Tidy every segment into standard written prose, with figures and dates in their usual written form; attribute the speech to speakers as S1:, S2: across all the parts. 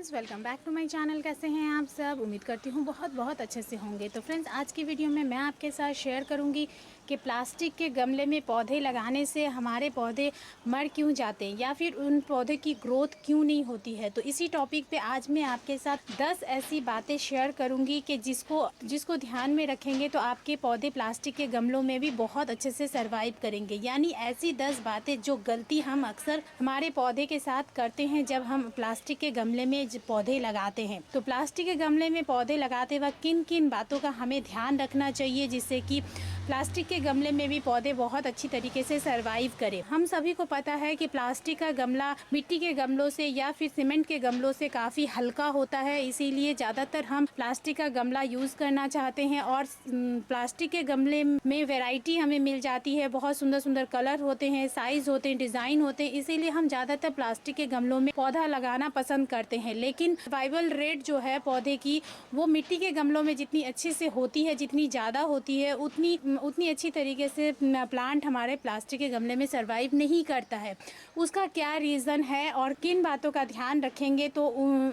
S1: Friends, welcome back to my channel. कैसे हैं आप सब? उम्मीद करती हूँ बहुत बहुत अच्छे से होंगे। तो फ्रेंड्स, आज की वीडियो में मैं आपके साथ शेयर करूँगी कि प्लास्टिक के गमले में पौधे लगाने से हमारे पौधे मर क्यों जाते हैं या फिर उन पौधे की ग्रोथ क्यों नहीं होती है। तो इसी टॉपिक पे आज मैं आपके साथ 10 ऐसी बातें शेयर करूँगी कि जिसको ध्यान में रखेंगे तो आपके पौधे प्लास्टिक के गमलों में भी बहुत अच्छे से सर्वाइव करेंगे। यानी ऐसी 10 बातें जो गलती हम अक्सर हमारे पौधे के साथ करते हैं जब हम प्लास्टिक के गमले में पौधे लगाते हैं। तो प्लास्टिक के गमले में पौधे लगाते वक्त किन किन बातों का हमें ध्यान रखना चाहिए जिससे कि प्लास्टिक के गमले में भी पौधे बहुत अच्छी तरीके से सरवाइव करें। हम सभी को पता है कि प्लास्टिक का गमला मिट्टी के गमलों से या फिर सीमेंट के गमलों से काफ़ी हल्का होता है, इसीलिए ज़्यादातर हम प्लास्टिक का गमला यूज़ करना चाहते हैं। और प्लास्टिक के गमले में वैरायटी हमें मिल जाती है, बहुत सुंदर सुंदर कलर होते हैं, साइज़ होते हैं, डिज़ाइन होते हैं, इसीलिए हम ज़्यादातर प्लास्टिक के गमलों में पौधा लगाना पसंद करते हैं। लेकिन सर्वाइवल रेट जो है पौधे की वो मिट्टी के गमलों में जितनी अच्छे से होती है, जितनी ज़्यादा होती है, उतनी अच्छी तरीके से प्लांट हमारे प्लास्टिक के गमले में सरवाइव नहीं करता है। उसका क्या रीज़न है और किन बातों का ध्यान रखेंगे तो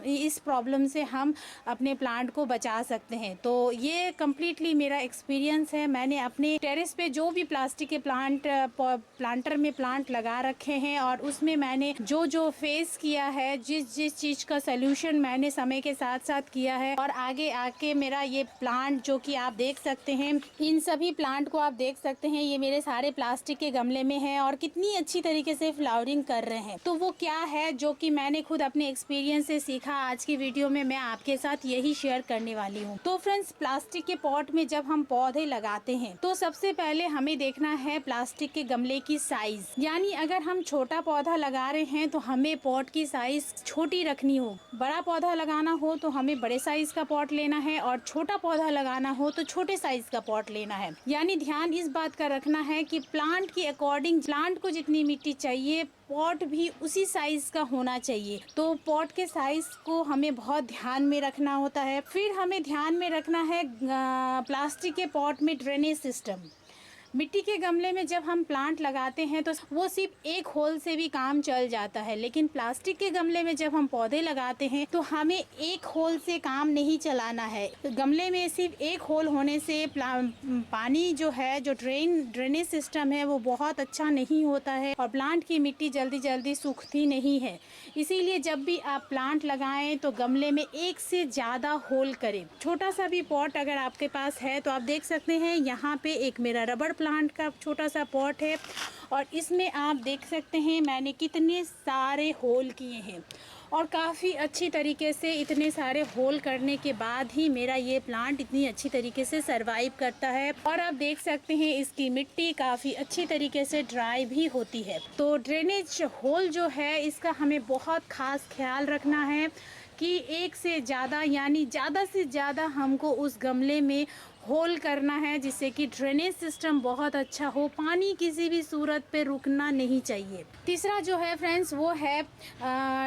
S1: इस प्रॉब्लम से हम अपने प्लांट को बचा सकते हैं। तो ये कम्प्लीटली मेरा एक्सपीरियंस है। मैंने अपने टेरेस पे जो भी प्लास्टिक के प्लांटर में प्लांट लगा रखे हैं और उसमें मैंने जो फेस किया है, जिस चीज़ का सल्यूशन मैंने समय के साथ साथ किया है, और आगे आके मेरा ये प्लांट जो कि आप देख सकते हैं, इन सभी प्लांट को आप देख सकते हैं, ये मेरे सारे प्लास्टिक के गमले में है और कितनी अच्छी तरीके से फ्लावरिंग कर रहे हैं। तो वो क्या है जो कि मैंने खुद अपने एक्सपीरियंस से सीखा, आज की वीडियो में मैं आपके साथ यही शेयर करने वाली हूँ। तो फ्रेंड्स, प्लास्टिक के पॉट में जब हम पौधे लगाते हैं तो सबसे पहले हमें देखना है प्लास्टिक के गमले की साइज। यानी अगर हम छोटा पौधा लगा रहे हैं तो हमें पॉट की साइज छोटी रखनी हो, बड़ा पौधा लगाना हो तो हमें बड़े साइज का पॉट लेना है और छोटा पौधा लगाना हो तो छोटे साइज का पॉट लेना है। यानी ध्यान इस बात का रखना है कि प्लांट के अकॉर्डिंग प्लांट को जितनी मिट्टी चाहिए पॉट भी उसी साइज का होना चाहिए। तो पॉट के साइज को हमें बहुत ध्यान में रखना होता है। फिर हमें ध्यान में रखना है प्लास्टिक के पॉट में ड्रेनेज सिस्टम। मिट्टी के गमले में जब हम प्लांट लगाते हैं तो वो सिर्फ एक होल से भी काम चल जाता है, लेकिन प्लास्टिक के गमले में जब हम पौधे लगाते हैं तो हमें एक होल से काम नहीं चलाना है। गमले में सिर्फ एक होल होने से पानी जो है, जो ड्रेनेज सिस्टम है, वो बहुत अच्छा नहीं होता है और प्लांट की मिट्टी जल्दी जल्दी सूखती नहीं है। इसीलिए जब भी आप प्लांट लगाएं तो गमले में एक से ज़्यादा होल करें। छोटा सा भी पॉट अगर आपके पास है तो आप देख सकते हैं, यहाँ पे एक मेरा रबड़ प्लांट का छोटा सा पॉट है और इसमें आप देख सकते हैं मैंने कितने सारे होल किए हैं और काफ़ी अच्छी तरीके से इतने सारे होल करने के बाद ही मेरा ये प्लांट इतनी अच्छी तरीके से सरवाइव करता है। और आप देख सकते हैं इसकी मिट्टी काफ़ी अच्छी तरीके से ड्राई भी होती है। तो ड्रेनेज होल जो है इसका हमें बहुत खास ख्याल रखना है कि एक से ज़्यादा यानी ज़्यादा से ज़्यादा हमको उस गमले में होल करना है जिससे कि ड्रेनेज सिस्टम बहुत अच्छा हो, पानी किसी भी सूरत पे रुकना नहीं चाहिए। तीसरा जो है फ्रेंड्स वो है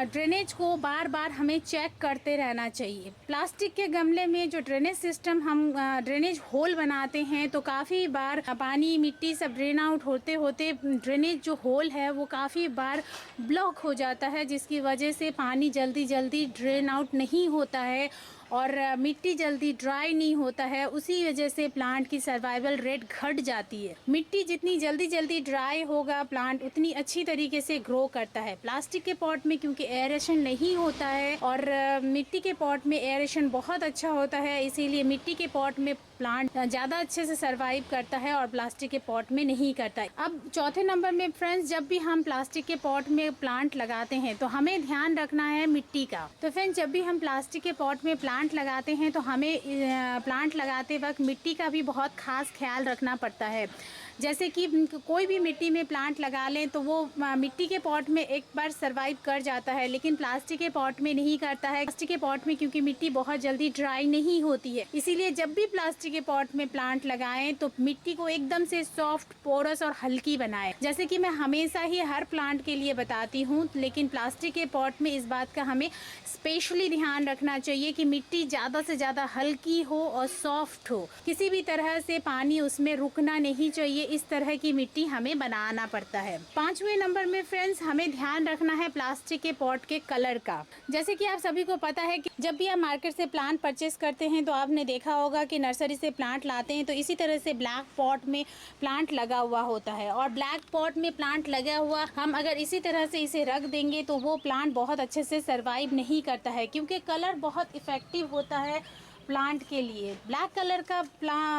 S1: ड्रेनेज को बार बार हमें चेक करते रहना चाहिए। प्लास्टिक के गमले में जो ड्रेनेज सिस्टम हम ड्रेनेज होल बनाते हैं तो काफ़ी बार पानी मिट्टी सब ड्रेन आउट होते होते ड्रेनेज जो होल है वो काफ़ी बार ब्लॉक हो जाता है, जिसकी वजह से पानी जल्दी जल्दी ड्रेन आउट नहीं होता है और मिट्टी जल्दी ड्राई नहीं होता है। उसी वजह से प्लांट की सर्वाइवल रेट घट जाती है। मिट्टी जितनी जल्दी जल्दी ड्राई होगा प्लांट उतनी अच्छी तरीके से ग्रो करता है। प्लास्टिक के पॉट में क्योंकि एयरेशन नहीं होता है और मिट्टी के पॉट में एयरेशन बहुत अच्छा होता है, इसीलिए मिट्टी के पॉट में प्लांट ज़्यादा अच्छे से सर्वाइव करता है और प्लास्टिक के पॉट में नहीं करता है। अब चौथे नंबर में फ्रेंड्स, जब भी हम प्लास्टिक के पॉट में प्लांट लगाते हैं तो हमें ध्यान रखना है मिट्टी का। तो फ्रेंड्स, जब भी हम प्लास्टिक के पॉट में प्लांट लगाते हैं तो हमें प्लांट लगाते वक्त मिट्टी का भी बहुत खास ख्याल रखना पड़ता है। जैसे कि कोई भी मिट्टी में प्लांट लगा लें तो वो मिट्टी के पॉट में एक बार सरवाइव कर जाता है, लेकिन प्लास्टिक के पॉट में नहीं करता है। प्लास्टिक के पॉट में क्योंकि मिट्टी बहुत जल्दी ड्राई नहीं होती है, इसीलिए जब भी प्लास्टिक के पॉट में प्लांट लगाएं तो मिट्टी को एकदम से सॉफ्ट, पोरस और हल्की बनाएं। जैसे कि मैं हमेशा ही हर प्लांट के लिए बताती हूँ, लेकिन प्लास्टिक के पॉट में इस बात का हमें स्पेशली ध्यान रखना चाहिए कि मिट्टी ज़्यादा से ज़्यादा हल्की हो और सॉफ्ट हो। किसी भी तरह से पानी उसमें रुकना नहीं चाहिए, इस तरह की मिट्टी हमें बनाना पड़ता है। 5वें नंबर में फ्रेंड्स हमें ध्यान रखना है प्लास्टिक के पॉट के कलर का। जैसे कि आप सभी को पता है कि जब भी आप मार्केट से प्लांट परचेस करते हैं तो आपने देखा होगा कि नर्सरी से प्लांट लाते हैं तो इसी तरह से ब्लैक पॉट में प्लांट लगा हुआ होता है, और ब्लैक पॉट में प्लांट लगा हुआ हम अगर इसी तरह से इसे रख देंगे तो वो प्लांट बहुत अच्छे से सर्वाइव नहीं करता है, क्योंकि कलर बहुत इफ़ेक्टिव होता है प्लांट के लिए। ब्लैक कलर का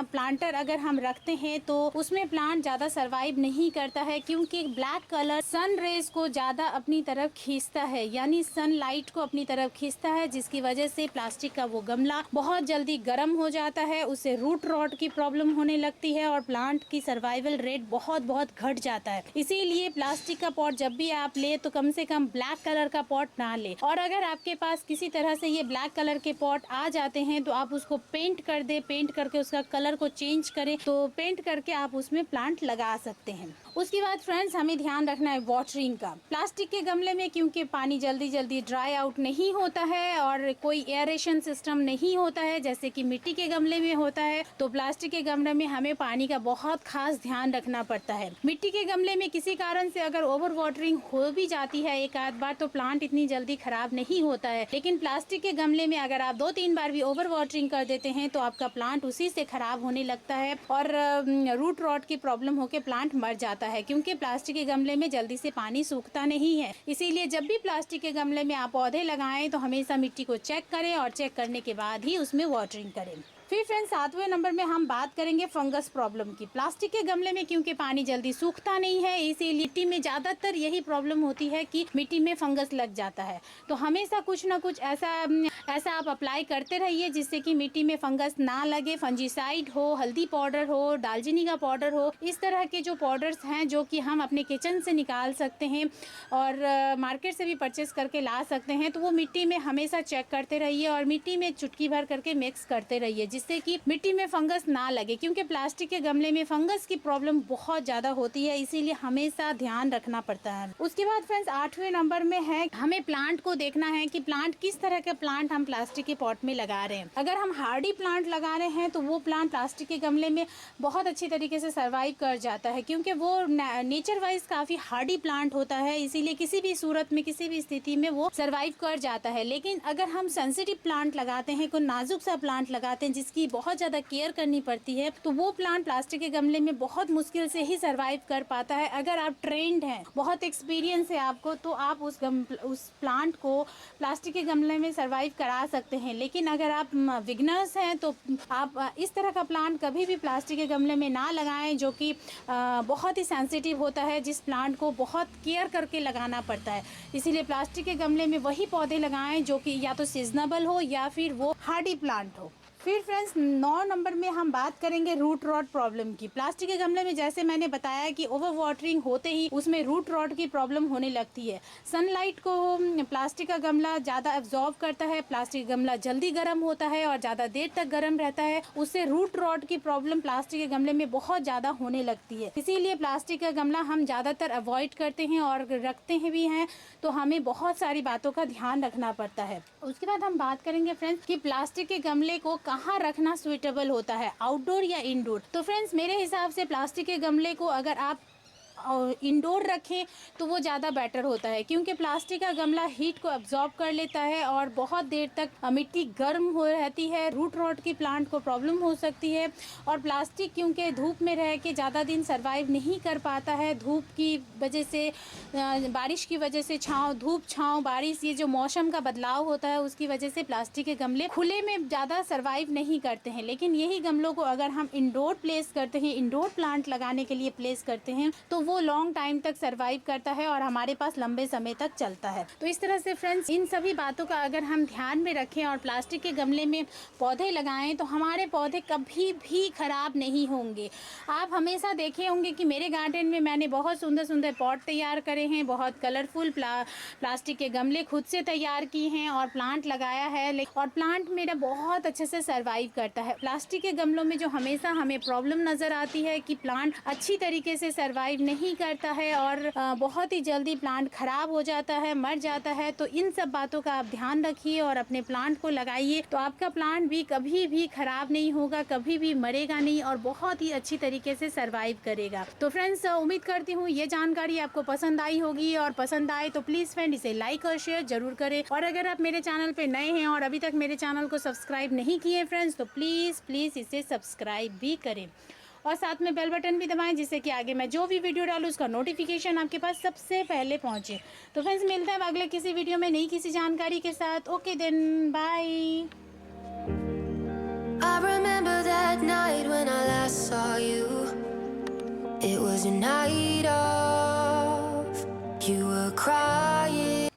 S1: प्लांटर अगर हम रखते हैं तो उसमें प्लांट ज़्यादा सरवाइव नहीं करता है, क्योंकि ब्लैक कलर सन रेज को ज़्यादा अपनी तरफ खींचता है, यानी सनलाइट को अपनी तरफ खींचता है, जिसकी वजह से प्लास्टिक का वो गमला बहुत जल्दी गर्म हो जाता है, उससे रूट रॉट की प्रॉब्लम होने लगती है और प्लांट की सर्वाइवल रेट बहुत घट जाता है। इसीलिए प्लास्टिक का पॉट जब भी आप ले तो कम से कम ब्लैक कलर का पॉट ना ले, और अगर आपके पास किसी तरह से ये ब्लैक कलर के पॉट आ जाते हैं तो आप उसको पेंट कर दे, पेंट करके उसका कलर को चेंज करें, तो पेंट करके आप उसमें प्लांट लगा सकते हैं। उसके बाद फ्रेंड्स हमें ध्यान रखना है वाटरिंग का। प्लास्टिक के गमले में क्योंकि पानी जल्दी ड्राई आउट नहीं होता है और कोई एयरेशन सिस्टम नहीं होता है जैसे कि मिट्टी के गमले में होता है, तो प्लास्टिक के गमले में हमें पानी का बहुत खास ध्यान रखना पड़ता है। मिट्टी के गमले में किसी कारण से अगर ओवर वाटरिंग हो भी जाती है एक आध बार तो प्लांट इतनी जल्दी खराब नहीं होता है, लेकिन प्लास्टिक के गमले में अगर आप 2-3 बार भी ओवर वाटरिंग कर देते हैं तो आपका प्लांट उसी से खराब होने लगता है और रूट रॉट की प्रॉब्लम होकर प्लांट मर जाता है, क्योंकि प्लास्टिक के गमले में जल्दी से पानी सूखता नहीं है। इसीलिए जब भी प्लास्टिक के गमले में आप पौधे लगाएं तो हमेशा मिट्टी को चेक करें और चेक करने के बाद ही उसमें वाटरिंग करें। फिर फ्रेंड्स 7वें नंबर में हम बात करेंगे फंगस प्रॉब्लम की। प्लास्टिक के गमले में क्योंकि पानी जल्दी सूखता नहीं है, इसीलिए मिट्टी में ज़्यादातर यही प्रॉब्लम होती है कि मिट्टी में फंगस लग जाता है। तो हमेशा कुछ ना कुछ ऐसा आप अप्लाई करते रहिए जिससे कि मिट्टी में फंगस ना लगे। फंजीसाइड हो, हल्दी पाउडर हो, दालचीनी का पाउडर हो, इस तरह के जो पाउडर्स हैं जो कि हम अपने किचन से निकाल सकते हैं और मार्केट से भी परचेस करके ला सकते हैं, तो वो मिट्टी में हमेशा चेक करते रहिए और मिट्टी में चुटकी भर करके मिक्स करते रहिए जिससे कि मिट्टी में फंगस ना लगे, क्योंकि प्लास्टिक के गमले में फंगस की प्रॉब्लम बहुत ज़्यादा होती है, इसीलिए हमेशा ध्यान रखना पड़ता है। उसके बाद फ्रेंड्स 8वें नंबर में है हमें प्लांट को देखना है कि प्लांट किस तरह का प्लांट हम प्लास्टिक के पॉट में लगा रहे हैं। अगर हम हार्डी प्लांट लगा रहे हैं तो वो प्लांट प्लास्टिक के गमले में बहुत अच्छी तरीके से सर्वाइव कर जाता है, क्योंकि वो नेचर वाइज काफ़ी हार्डी प्लांट होता है, इसीलिए किसी भी सूरत में किसी भी स्थिति में वो सर्वाइव कर जाता है। लेकिन अगर हम सेंसिटिव प्लांट लगाते हैं, कोई नाजुक सा प्लांट लगाते हैं जिसकी बहुत ज़्यादा केयर करनी पड़ती है, तो वो प्लांट प्लास्टिक के गमले में बहुत मुश्किल से ही सर्वाइव कर पाता है। अगर आप ट्रेंड हैं, बहुत एक्सपीरियंस है आपको, तो आप उस प्लांट को प्लास्टिक के गमले में सर्वाइव करा सकते हैं। लेकिन अगर आप बिगनर्स हैं तो आप इस तरह का प्लांट कभी भी प्लास्टिक के गमले में ना लगाएं जो कि बहुत ही सेंसिटिव होता है, जिस प्लांट को बहुत केयर करके लगाना पड़ता है। इसीलिए प्लास्टिक के गमले में वही पौधे लगाएं जो कि या तो सीजनेबल हो या फिर वो हार्डी प्लांट हो। फिर फ्रेंड्स 9 नंबर में हम बात करेंगे रूट रॉट प्रॉब्लम की। प्लास्टिक के गमले में जैसे मैंने बताया कि ओवर वाटरिंग होते ही उसमें रूट रॉट की प्रॉब्लम होने लगती है। सनलाइट को प्लास्टिक का गमला ज़्यादा एब्जॉर्ब करता है, प्लास्टिक का गमला जल्दी गर्म होता है और ज़्यादा देर तक गर्म रहता है, उससे रूट रॉट की प्रॉब्लम प्लास्टिक के गमले में बहुत ज़्यादा होने लगती है। इसीलिए प्लास्टिक का गमला हम ज़्यादातर अवॉइड करते हैं और रखते हैं भी हैं, तो हमें बहुत सारी बातों का ध्यान रखना पड़ता है। उसके बाद हम बात करेंगे फ्रेंड्स कि प्लास्टिक के गमले को कहाँ रखना सुइटेबल होता है, आउटडोर या इंडोर। तो फ्रेंड्स मेरे हिसाब से प्लास्टिक के गमले को अगर आप इंडोर रखें तो वो ज़्यादा बेटर होता है, क्योंकि प्लास्टिक का गमला हीट को अब्जॉर्ब कर लेता है और बहुत देर तक मिट्टी गर्म हो रहती है, रूट रॉट की प्लांट को प्रॉब्लम हो सकती है। और प्लास्टिक क्योंकि धूप में रह के ज़्यादा दिन सर्वाइव नहीं कर पाता है, धूप की वजह से, बारिश की वजह से, धूप छाँव बारिश, ये जो मौसम का बदलाव होता है उसकी वजह से प्लास्टिक के गमले खुले में ज़्यादा सर्वाइव नहीं करते हैं। लेकिन यही गमलों को अगर हम इंडोर प्लेस करते हैं, इंडोर प्लांट लगाने के लिए प्लेस करते हैं, तो वो लॉन्ग टाइम तक सरवाइव करता है और हमारे पास लंबे समय तक चलता है। तो इस तरह से फ्रेंड्स इन सभी बातों का अगर हम ध्यान में रखें और प्लास्टिक के गमले में पौधे लगाएं तो हमारे पौधे कभी भी खराब नहीं होंगे। आप हमेशा देखे होंगे कि मेरे गार्डन में मैंने बहुत सुंदर सुंदर पॉट तैयार करे हैं, बहुत कलरफुल प्लास्टिक के गमले खुद से तैयार किए हैं और प्लांट लगाया है, और प्लांट मेरा बहुत अच्छे से सर्वाइव करता है। प्लास्टिक के गमलों में जो हमेशा हमें प्रॉब्लम नज़र आती है कि प्लांट अच्छी तरीके से सर्वाइव नहीं नहीं करता है और बहुत ही जल्दी प्लांट ख़राब हो जाता है, मर जाता है। तो इन सब बातों का आप ध्यान रखिए और अपने प्लांट को लगाइए, तो आपका प्लांट भी कभी भी ख़राब नहीं होगा, कभी भी मरेगा नहीं और बहुत ही अच्छी तरीके से सर्वाइव करेगा। तो फ्रेंड्स, उम्मीद करती हूँ ये जानकारी आपको पसंद आई होगी, और पसंद आए तो प्लीज़ फ्रेंड इसे लाइक और शेयर जरूर करें। और अगर आप मेरे चैनल पे नए हैं और अभी तक मेरे चैनल को सब्सक्राइब नहीं किए फ्रेंड्स, तो प्लीज़ इसे सब्सक्राइब भी करें और साथ में बेल बटन भी दबाएं, जिससे कि आगे मैं जो भी वीडियो डालूँ उसका नोटिफिकेशन आपके पास सबसे पहले पहुंचे। तो फ्रेंड्स, मिलते हैं अगले किसी वीडियो में नई किसी जानकारी के साथ। Okay then, bye.
S2: I remember that night when I last saw you. It was a night of, you were crying.